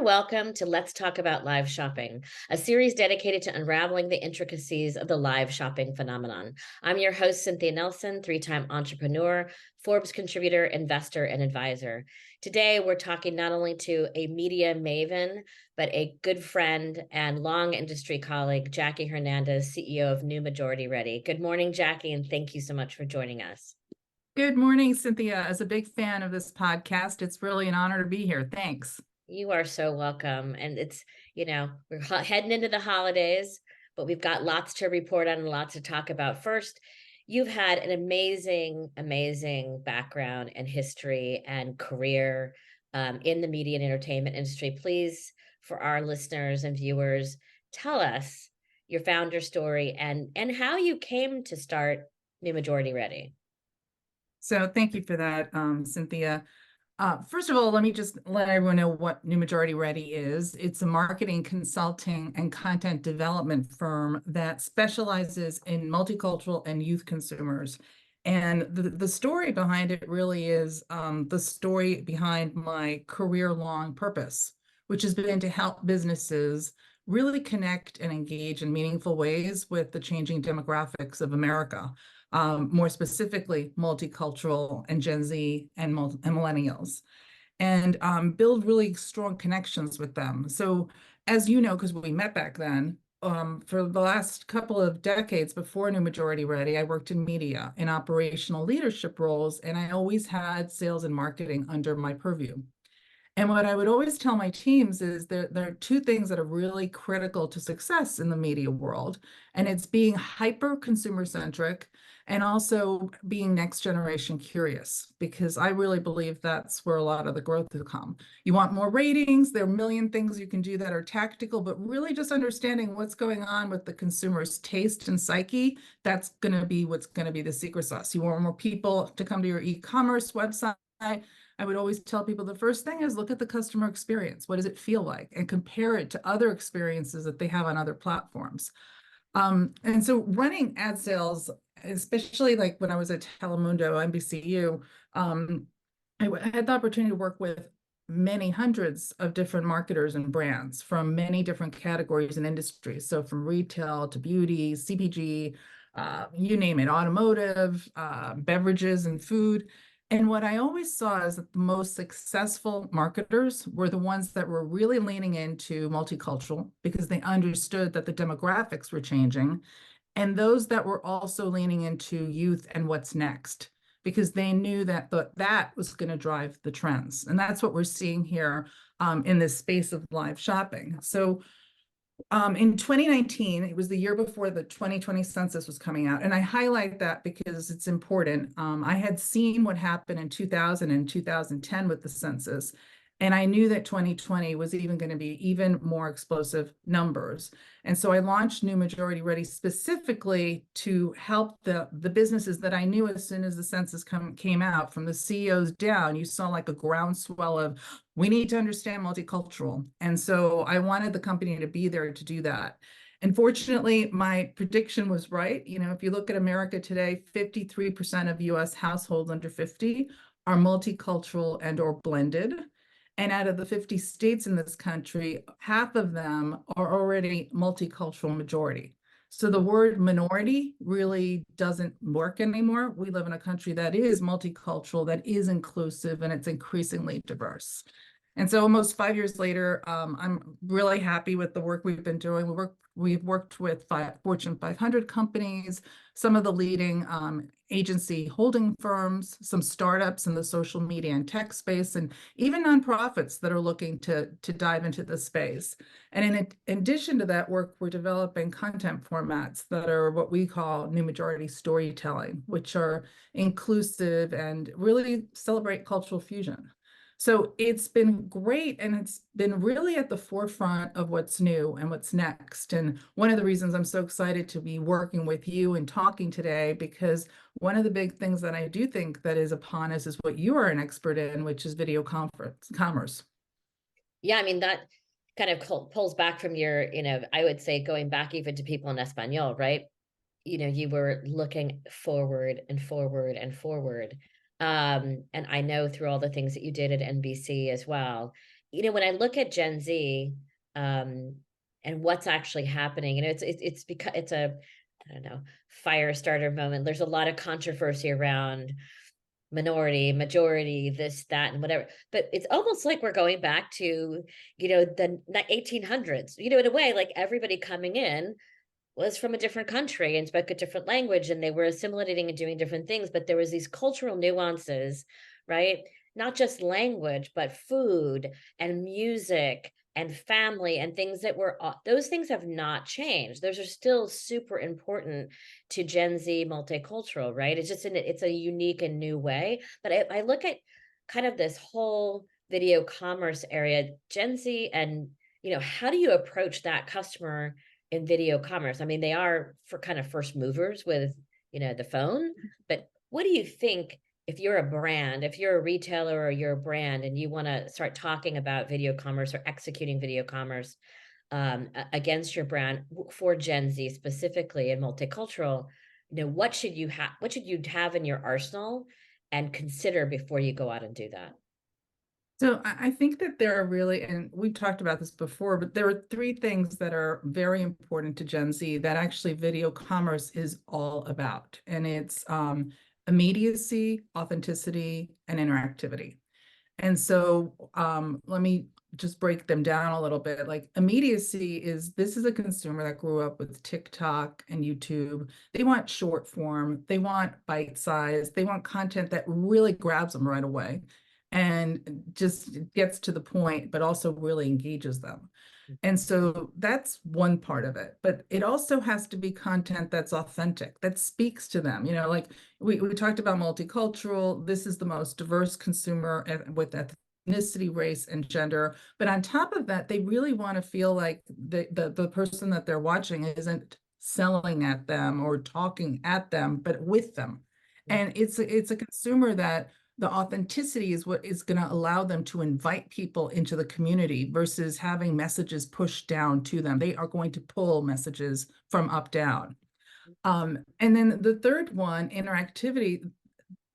welcome to Let's Talk About Live Shopping, a series dedicated to unraveling the intricacies of the live shopping phenomenon. I'm your host, Cynthia Nelson, three-time entrepreneur, Forbes contributor, investor, and advisor. Today, we're talking not only to a media maven, but a good friend and long industry colleague, Jackie Hernandez, CEO of New Majority Ready. Good morning, Jackie, and thank you so much for joining us. Good morning, Cynthia. As a big fan of this podcast, it's really an honor to be here. Thanks. You are so welcome. And it's, we're heading into the holidays, but we've got lots to report on and lots to talk about. First, you've had an amazing, amazing background and history and career in the media and entertainment industry. Please, for our listeners and viewers, tell us your founder story and how you came to start New Majority Ready. So thank you for that, Cynthia. First of all, let me just let everyone know what New Majority Ready is. It's a marketing, consulting, and content development firm that specializes in multicultural and youth consumers. And the story behind it really is the story behind my career-long purpose, which has been to help businesses really connect and engage in meaningful ways with the changing demographics of America. More specifically, multicultural and Gen Z and millennials, and build really strong connections with them. So as you know, because we met back then, for the last couple of decades before New Majority Ready, I worked in media in operational leadership roles, and I always had sales and marketing under my purview. And what I would always tell my teams is there are two things that are really critical to success in the media world, and it's being hyper consumer centric and also being next generation curious, because I really believe that's where a lot of the growth will come. You want more ratings, there are a million things you can do that are tactical, but really just understanding what's going on with the consumer's taste and psyche, that's going to be what's going to be the secret sauce. You want more people to come to your e-commerce website. I would always tell people the first thing is look at the customer experience. What does it feel like? And compare it to other experiences that they have on other platforms. And so running ad sales, especially like when I was at Telemundo, NBCU, I had the opportunity to work with many hundreds of different marketers and brands from many different categories and industries. So from retail to beauty, CPG, you name it, automotive, beverages and food. And what I always saw is that the most successful marketers were the ones that were really leaning into multicultural because they understood that the demographics were changing, and those that were also leaning into youth and what's next because they knew that that was going to drive the trends. And that's what we're seeing here in this space of live shopping. So in 2019, it was the year before the 2020 census was coming out. And I highlight that because it's important. I had seen what happened in 2000 and 2010 with the census. And I knew that 2020 was even going to be even more explosive numbers. And so I launched New Majority Ready specifically to help the businesses that I knew as soon as the census came out, from the CEOs down, you saw like a groundswell of, we need to understand multicultural. And so I wanted the company to be there to do that. And fortunately, my prediction was right. You know, if you look at America today, 53% of US households under 50 are multicultural and or blended. And out of the 50 states in this country, half of them are already multicultural majority. So the word minority really doesn't work anymore. We live in a country that is multicultural, that is inclusive, and it's increasingly diverse. And so almost 5 years later, I'm really happy with the work we've been doing. We've worked with Fortune 500 companies, some of the leading agency holding firms, some startups in the social media and tech space, and even nonprofits that are looking to dive into the space. And in addition to that work, we're developing content formats that are what we call New Majority storytelling, which are inclusive and really celebrate cultural fusion. So it's been great, and it's been really at the forefront of what's new and what's next. And one of the reasons I'm so excited to be working with you and talking today, because one of the big things that I do think that is upon us is what you are an expert in, which is video commerce. Yeah, I mean, that kind of pulls back from your, I would say going back even to people in Espanol, right? You were looking forward and forward and forward. And I know through all the things that you did at NBC as well, when I look at Gen Z, um, and what's actually happening, it's because it's a, I don't know, fire starter moment. There's a lot of controversy around minority, majority, this, that, and whatever. But it's almost like we're going back to, the 1800s, in a way, like everybody coming in was from a different country and spoke a different language, and they were assimilating and doing different things, but there was these cultural nuances, right? Not just language, but food and music and family and things that were, those things have not changed. Those are still super important to Gen Z multicultural, right? It's a unique and new way. But I look at kind of this whole video commerce area, Gen Z, and how do you approach that customer in video commerce? I mean, they are for kind of first movers with, the phone, but what do you think, if you're a brand, if you're a retailer or you're a brand and you want to start talking about video commerce or executing video commerce against your brand for Gen Z specifically and multicultural, what should you have in your arsenal and consider before you go out and do that? So I think that there are really, and we've talked about this before, but there are three things that are very important to Gen Z that actually video commerce is all about. And it's immediacy, authenticity, and interactivity. And so let me just break them down a little bit. Like immediacy is, this is a consumer that grew up with TikTok and YouTube. They want short form, they want bite size, they want content that really grabs them right away and just gets to the point, but also really engages them. And so that's one part of it. But it also has to be content that's authentic, that speaks to them. Like we talked about multicultural. This is the most diverse consumer with ethnicity, race, and gender. But on top of that, they really want to feel like the person that they're watching isn't selling at them or talking at them, but with them. And it's a consumer that the authenticity is what is going to allow them to invite people into the community versus having messages pushed down to them. They are going to pull messages from up down. And then the third one, interactivity.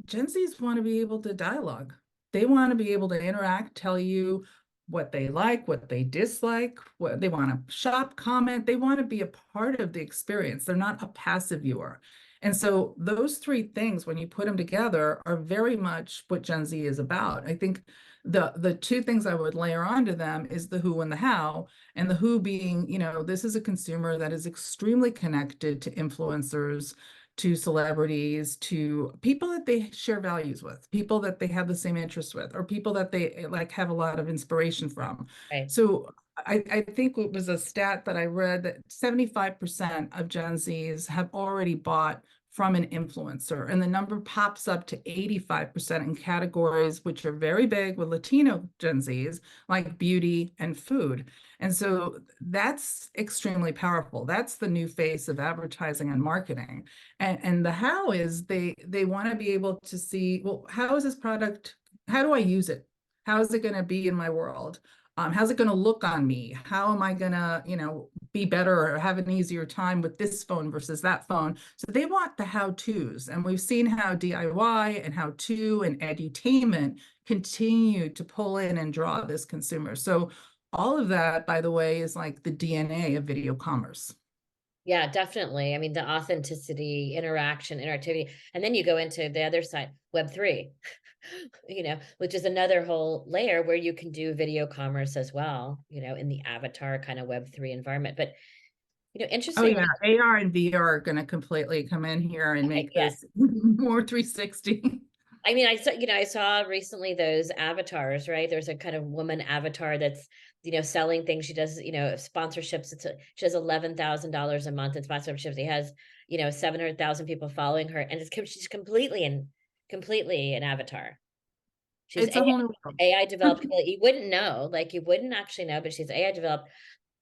Gen Zs want to be able to dialogue. They want to be able to interact, tell you what they like, what they dislike, what they want to shop, comment. They want to be a part of the experience. They're not a passive viewer. And so those three things, when you put them together, are very much what Gen Z is about. I think the two things I would layer onto them is the who and the how, and the who being, this is a consumer that is extremely connected to influencers, to celebrities, to people that they share values with, people that they have the same interests with, or people that they like have a lot of inspiration from. Right. So I think it was a stat that I read that 75% of Gen Zs have already bought from an influencer, and the number pops up to 85% in categories which are very big with Latino Gen Zs, like beauty and food. And so that's extremely powerful. That's the new face of advertising and marketing. And the how is they want to be able to see, well, how is this product, how do I use it? How is it going to be in my world? How's it going to look on me? How am I going to, be better or have an easier time with this phone versus that phone? So they want the how-tos. And we've seen how DIY and how-to and edutainment continue to pull in and draw this consumer. So all of that, by the way, is like the DNA of video commerce. Yeah, definitely. I mean, the authenticity, interaction, interactivity, and then you go into the other side, Web3, which is another whole layer where you can do video commerce as well, in the avatar kind of Web3 environment. But, Oh interestingly, yeah, AR and VR are going to completely come in here and make yeah. this more 360. I mean, I saw recently those avatars, right? There's a kind of woman avatar that's, selling things. She does, sponsorships. She has $11,000 a month in sponsorships. He has, 700,000 people following her, and she's completely an avatar. She's It's a whole new world. AI developed. You wouldn't know, like you wouldn't actually know, but she's AI developed.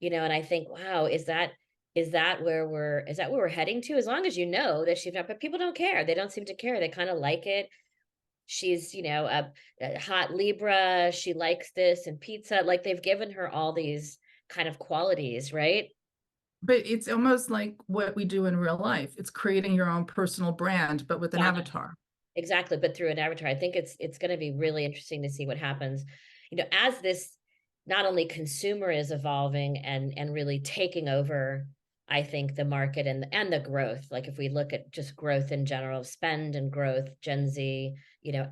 And I think, wow, is that where we're heading to? As long as you know that she's not, but people don't care. They don't seem to care. They kind of like it. She's, a hot Libra. She likes this and pizza. Like they've given her all these kind of qualities, right? But it's almost like what we do in real life. It's creating your own personal brand, but with an Yeah, avatar. exactly. But through an avatar, I think it's going to be really interesting to see what happens, as this not only consumer is evolving and really taking over, I think, the market and the growth. Like if we look at just growth in general, spend and growth, Gen Z,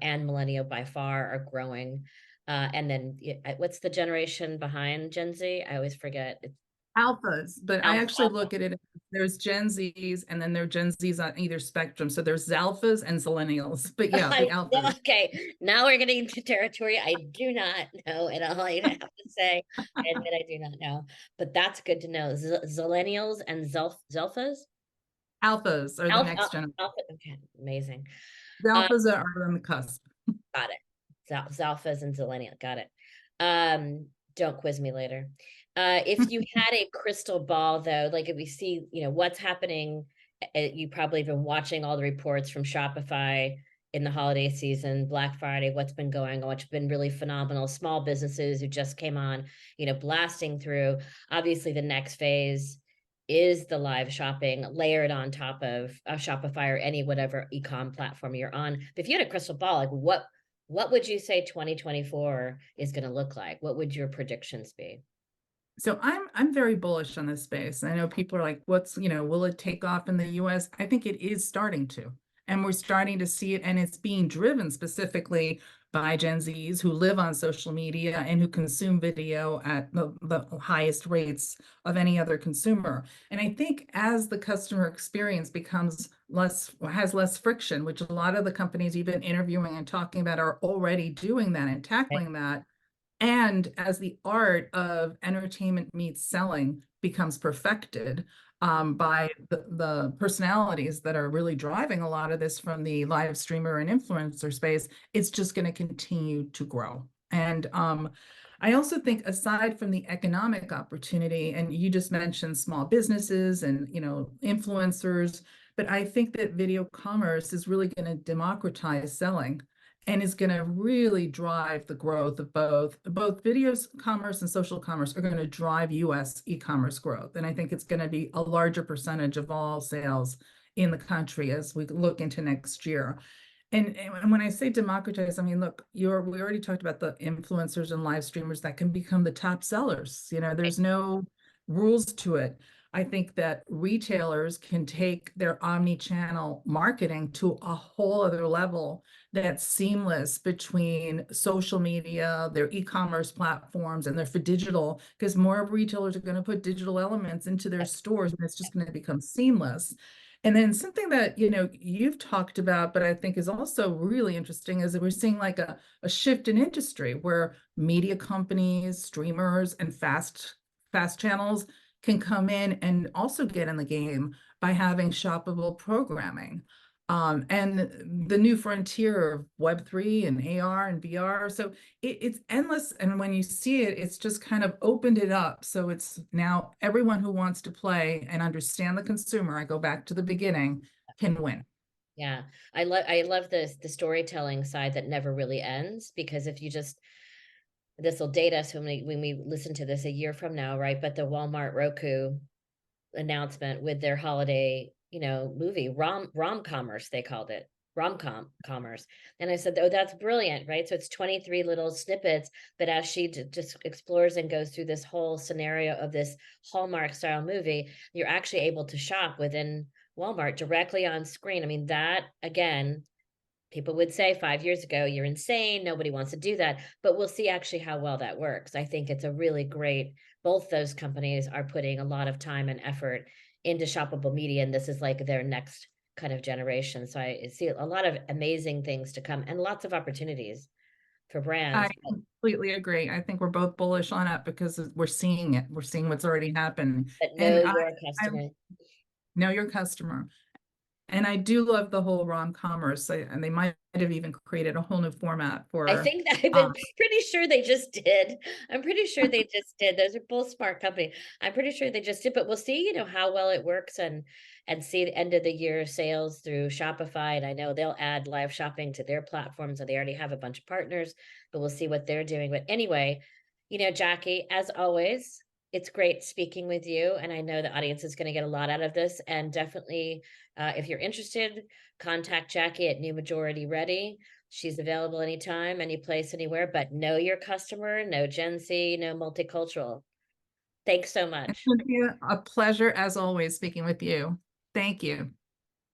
and millennial by far are growing. And then what's the generation behind Gen Z? I always forget. It's Alphas, but I alpha. actually look at it, there's Gen Zs and then there are Gen Zs on either spectrum. So there's Alphas and Zillennials, but yeah, the Alphas. Okay, now we're getting into territory I do not know at all. I have to say, I admit I do not know, but that's good to know. Zillennials and Zelfas? Alphas are the next generation. Alpha, okay, amazing. The Uh, Alphas are on the cusp. got it. Zalfas and Zillennial, got it. Don't quiz me later. If you had a crystal ball, though, like if we see, what's happening, you probably been watching all the reports from Shopify in the holiday season, Black Friday, what's been going on, what's been really phenomenal. Small businesses who just came on, blasting through. Obviously, the next phase is the live shopping layered on top of Shopify or any whatever e-com platform you're on. But if you had a crystal ball, like what would you say 2024 is going to look like? What would your predictions be? So I'm very bullish on this space. I know people are like, will it take off in the US? I think it is starting to. And we're starting to see it, and it's being driven specifically by Gen Zs who live on social media and who consume video at the highest rates of any other consumer. And I think as the customer experience has less friction, which a lot of the companies you've been interviewing and talking about are already doing that and Right. tackling that, and as the art of entertainment meets selling becomes perfected by the personalities that are really driving a lot of this from the live streamer and influencer space, it's just going to continue to grow. And I also think, aside from the economic opportunity, and you just mentioned small businesses and influencers, but I think that video commerce is really going to democratize selling and is going to really drive the growth of both video commerce and social commerce are going to drive US e-commerce growth. And I think it's going to be a larger percentage of all sales in the country as we look into next year. And when I say democratize, I mean, look, we already talked about the influencers and live streamers that can become the top sellers. There's no rules to it. I think that retailers can take their omni-channel marketing to a whole other level that's seamless between social media, their e-commerce platforms, and their for digital, because more retailers are going to put digital elements into their stores, and it's just going to become seamless. And then something that you've talked about, but I think is also really interesting, is that we're seeing like a shift in industry where media companies, streamers, and fast channels can come in and also get in the game by having shoppable programming. And the new frontier of Web3 and AR and VR. So it's endless. And when you see it, it's just kind of opened it up. So it's now everyone who wants to play and understand the consumer, I go back to the beginning, can win. Yeah. I love the storytelling side that never really ends, because if you just this will date us when we listen to this a year from now, right? But the Walmart Roku announcement with their holiday, movie, rom commerce, they called it. Rom-com commerce. And I said, oh, that's brilliant, right? So it's 23 little snippets, but as she just explores and goes through this whole scenario of this Hallmark style movie, you're actually able to shop within Walmart directly on screen. I mean, that again, people would say 5 years ago, you're insane. Nobody wants to do that. But we'll see actually how well that works. I think it's a really great, both those companies are putting a lot of time and effort into shoppable media. And this is like their next kind of generation. So I see a lot of amazing things to come and lots of opportunities for I brands. completely agree. I think we're both bullish on it because we're seeing it. We're seeing what's already happened. But know And your I customer. know your customer. And I do love the whole rom commerce, and they might have even created a whole new format I for. think that I've been pretty sure they just did. I'm pretty sure they just did. Those are both smart companies. I'm pretty sure they just did, but we'll see, how well it works and see the end of the year sales through Shopify. And I know they'll add live shopping to their platforms, and they already have a bunch of partners, but we'll see what they're doing. But anyway, Jackie, as always, it's great speaking with you. And I know the audience is going to get a lot out of this. And definitely, if you're interested, contact Jackie at New Majority Ready. She's available anytime, any place, anywhere, but know your customer, no Gen Z, no multicultural. Thanks so And much. Cynthia, a pleasure as always speaking with you. Thank you.